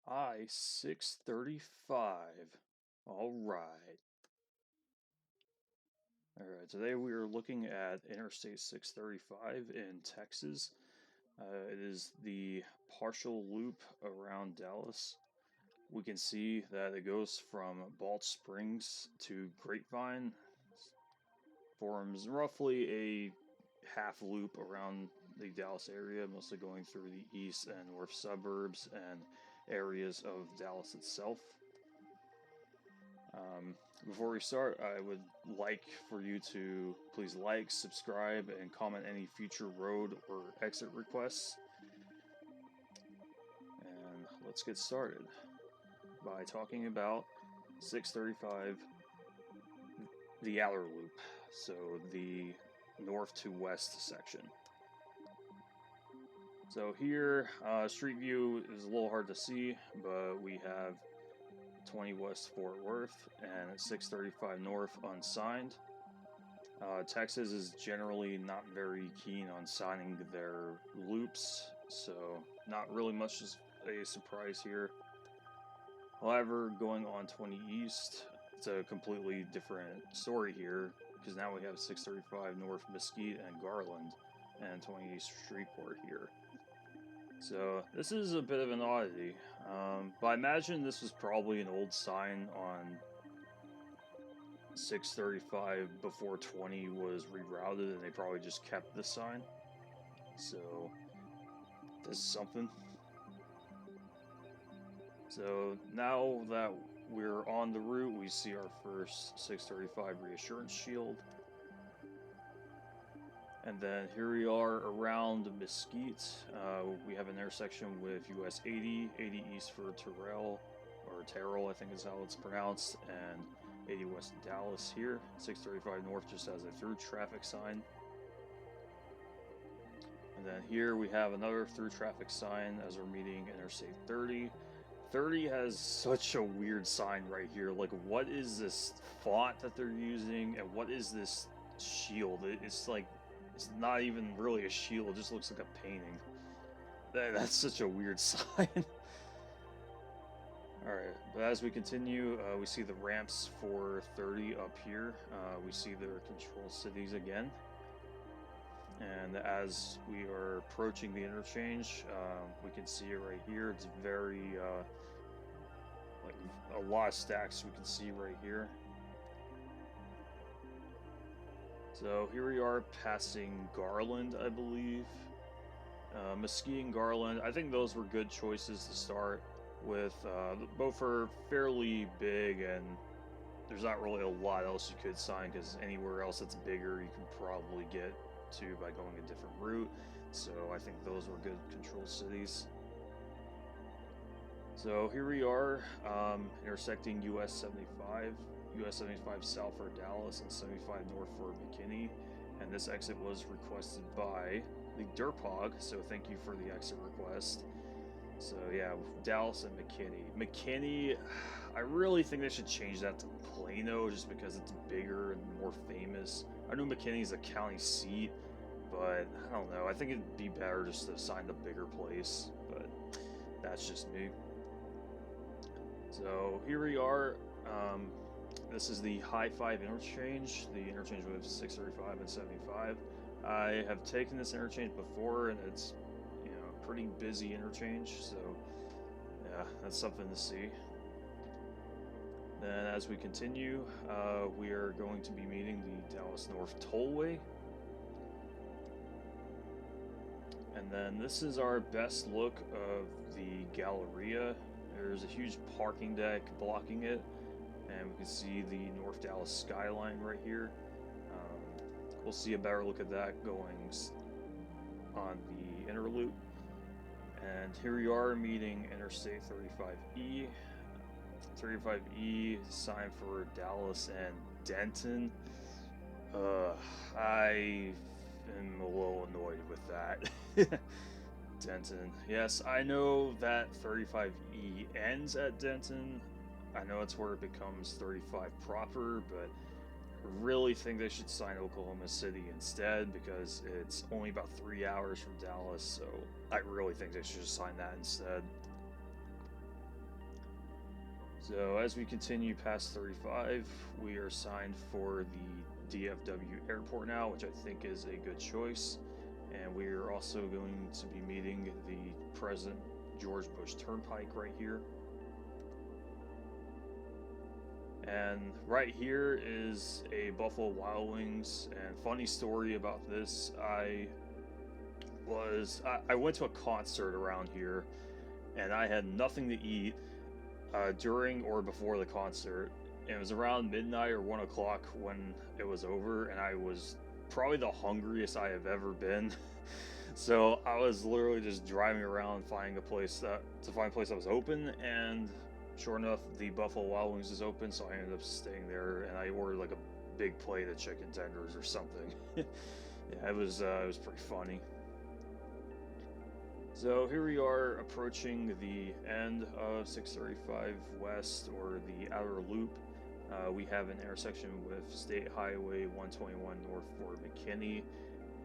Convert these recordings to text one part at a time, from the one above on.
I-635. Alright. Alright, today we are looking at Interstate 635 in Texas. It is the partial loop around Dallas. We can see that it goes from Balch Springs to Grapevine, forms roughly a half loop around the Dallas area, mostly going through the east and north suburbs and areas of Dallas itself. Before we start, I would like for you to please like, subscribe, and comment any future road or exit requests. And let's get started by talking about 635, the outer loop, so the north to west section. So here, street view is a little hard to see, but we have 20 West Fort Worth and 635 North unsigned. Texas is generally not very keen on signing their loops, so not really much is a surprise here. However, going on 20 East, it's a completely different story here, because now we have 635 North Mesquite and Garland, and 20 East Shreveport here. So this is a bit of an oddity, but I imagine this was probably an old sign on 635 before 20 was rerouted, and they probably just kept this sign. So this is something. So now that we're on the route, we see our first 635 reassurance shield. And then here we are around Mesquite. We have an intersection with US 80, 80 East for Terrell, or Terrell I think is how it's pronounced, and 80 West Dallas here. 635 North just has a through traffic sign. And then here we have another through traffic sign as we're meeting Interstate 30. 30 has such a weird sign right here. Like, what is this font that they're using, and what is this shield? It's like, it's not even really a shield, it just looks like a painting. That's such a weird sign. Alright, but as we continue, we see the ramps for 30 up here. We see their control cities again. And as we are approaching the interchange, we can see it right here. It's very, like a lot of stacks we can see right here. So here we are passing Garland, I believe. Mesquite and Garland, I think those were good choices to start with. Both are fairly big, and there's not really a lot else you could sign, because anywhere else that's bigger you can probably get to by going a different route. So I think those were good control cities. So here we are, intersecting US 75, US 75 south for Dallas and 75 north for McKinney, and this exit was requested by the Derp Hog, so thank you for the exit request. So yeah, Dallas and McKinney, I really think they should change that to Plano, just because it's bigger and more famous. I know McKinney's a county seat, but I don't know, I think it'd be better just to assign the bigger place, but that's just me. So here we are. This is the High 5 interchange, the interchange with 635 and 75. I have taken this interchange before, and it's, you know, pretty busy interchange, so yeah, that's something to see. Then as we continue, we are going to be meeting the Dallas North Tollway. And then this is our best look of the Galleria. There's a huge parking deck blocking it, and we can see the North Dallas skyline right here. We'll see a better look at that going on the inner loop. And here we are meeting Interstate 35E. 35E sign for Dallas and Denton. I am a little annoyed with that. Denton. Yes, I know that 35E ends at Denton. I know it's where it becomes 35 proper, but I really think they should sign Oklahoma City instead, because it's only about 3 hours from Dallas, so I really think they should just sign that instead. So as we continue past 35, we are signed for the DFW airport now, which I think is a good choice. And we are also going to be meeting the present George Bush Turnpike right here. And right here is a Buffalo Wild Wings. And funny story about this, I went to a concert around here, and I had nothing to eat during or before the concert. It was around midnight or 1 o'clock when it was over, and I was probably the hungriest I have ever been. So I was literally just driving around finding a place that was open, and sure enough, the Buffalo Wild Wings is open. So I ended up staying there, and I ordered like a big plate of chicken tenders or something. Yeah, it was pretty funny. So here we are approaching the end of 635 West, or the outer loop. We have an intersection with State Highway 121 north for McKinney,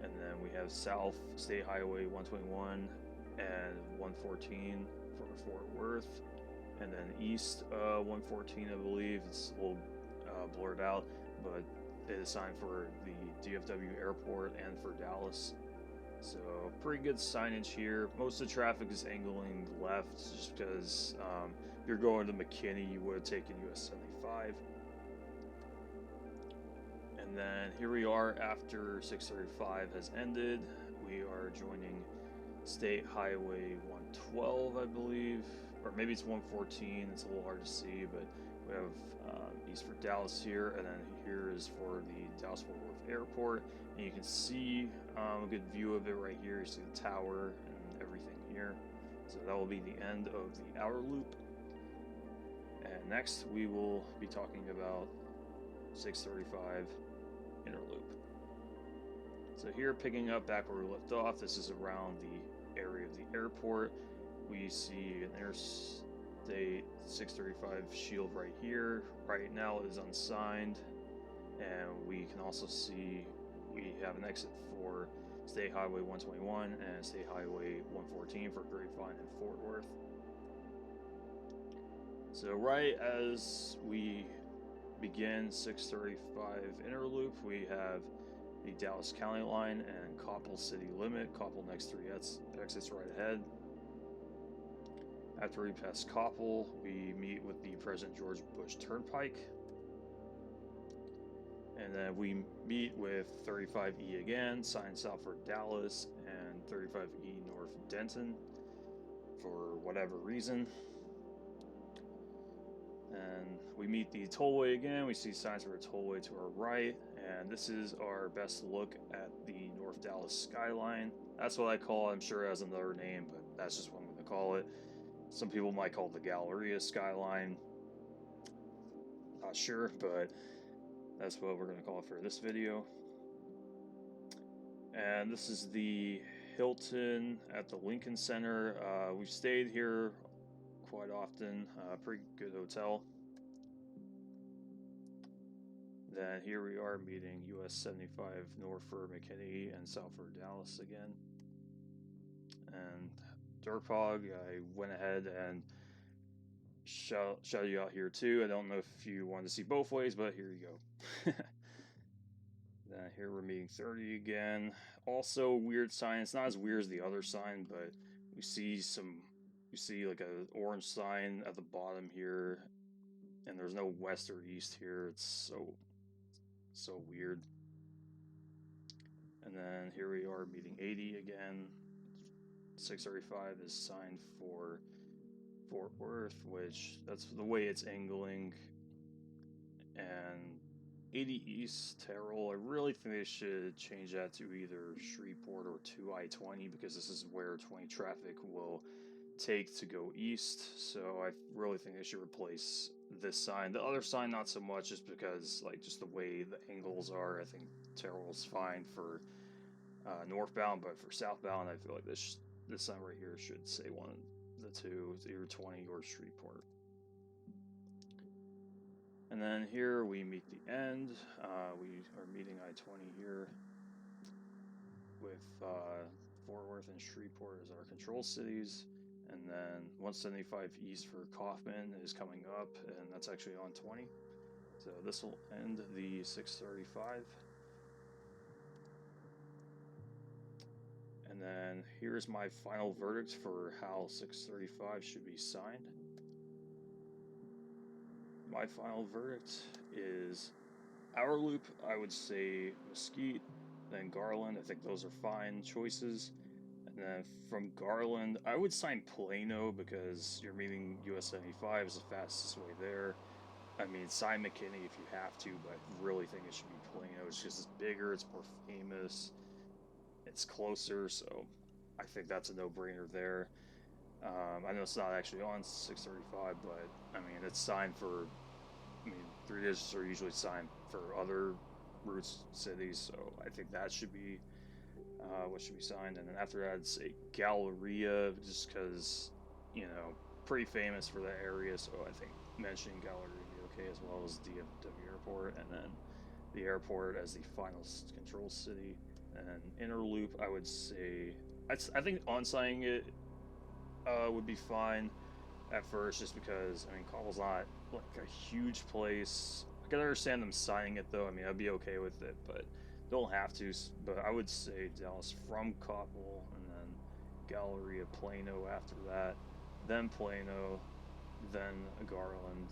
and then we have South State Highway 121 and 114 for Fort Worth, and then East 114, I believe. It's a little blurred out, but it is signed for the DFW airport and for Dallas. So pretty good signage here. Most of the traffic is angling left, just because if you're going to McKinney, you would have taken US 75. And then here we are after 635 has ended. We are joining State Highway 112, I believe, or maybe it's 114. It's a little hard to see, but we have east for Dallas here, and then here is for the Dallas-Fort Worth Airport. And you can see a good view of it right here. You see the tower and everything here. So that will be the end of the outer loop. And next we will be talking about 635 inner loop. So here, picking up back where we left off, this is around the area of the airport. We see an Interstate 635 shield right here. Right now it is unsigned, and we can also see we have an exit for State Highway 121 and State Highway 114 for Grapevine and Fort Worth. So right as we begin 635 inner loop, we have the Dallas County line and Coppell City Limit. Coppell next 3 exits right ahead. After we pass Coppell, we meet with the President George Bush Turnpike. And then we meet with 35E again, signed south for Dallas, and 35E north Denton for whatever reason. And we meet the tollway again. We see signs for a tollway to our right, and this is our best look at the North Dallas skyline. That's what I call it. I'm sure it has another name, but that's just what I'm going to call it. Some people might call it the Galleria skyline. Not sure, but that's what we're going to call it for this video. And this is the Hilton at the Lincoln Center. We've stayed here quite often. Pretty good hotel. Then here we are meeting US 75 north for McKinney and south for Dallas again. And Derp Hog, I went ahead and shout you out here too. I don't know if you want to see both ways, but here you go. Then here we're meeting 30 again. Also weird sign. It's not as weird as the other sign, but we see like an orange sign at the bottom here, and there's no west or east here. It's so weird. And then here we are meeting 80 again. 635 is signed for Fort Worth, which that's the way it's angling. And 80 East Terrell, I really think they should change that to either Shreveport or to I-20, because this is where 20 traffic will take to go east. So I really think they should replace this sign. The other sign, not so much, just because just the way the angles are. I think Terrell's fine for northbound, but for southbound, I feel like this sign right here should say one of the two. It's either 20 or Shreveport. And then here we meet the end. We are meeting I-20 here with Fort Worth and Shreveport as our control cities. And then 175 east for Kaufman is coming up, and that's actually on 20. So this will end the 635. And then here's my final verdict for how 635 should be signed. My final verdict is Hour Loop, I would say Mesquite, then Garland. I think those are fine choices. And then from Garland, I would sign Plano because you're meeting US 75 is the fastest way there. I mean, sign McKinney if you have to, but I really think it should be Plano. It's just it's bigger, it's more famous, it's closer, so I think that's a no-brainer there. I know it's not actually on 635, but I mean, it's signed for. I mean, 3 digits are usually signed for other routes, cities, so I think that should be what should be signed. And then after that, I'd say Galleria, just because, you know, pretty famous for that area, so I think mentioning Galleria would be okay, as well as DFW Airport, and then the airport as the final control city. And Inner Loop, I would say, I think on-signing it would be fine at first, just because, I mean, Cobble's not like a huge place. I can understand them signing it though. I mean, I'd be okay with it, but don't have to. But I would say Dallas from Coppell, and then Galleria, Plano after that, then Plano, then Garland,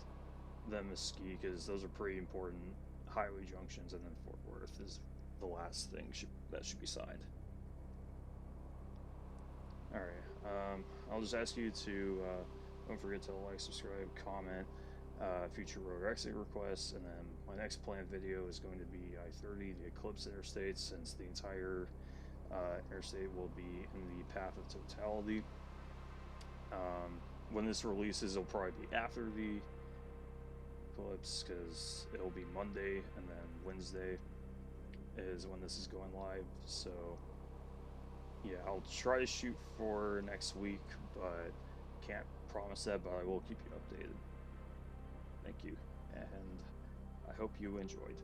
then Mesquite, because those are pretty important highway junctions, and then Fort Worth is the last thing that should be signed. All right, I'll just ask you to don't forget to like, subscribe, comment, future road exit requests, and then my next planned video is going to be I-30, the Eclipse Interstate, since the entire interstate will be in the path of totality. When this releases, it'll probably be after the Eclipse, because it'll be Monday, and then Wednesday is when this is going live, so yeah, I'll try to shoot for next week, but can't promise that, but I will keep you updated. Thank you, and I hope you enjoyed.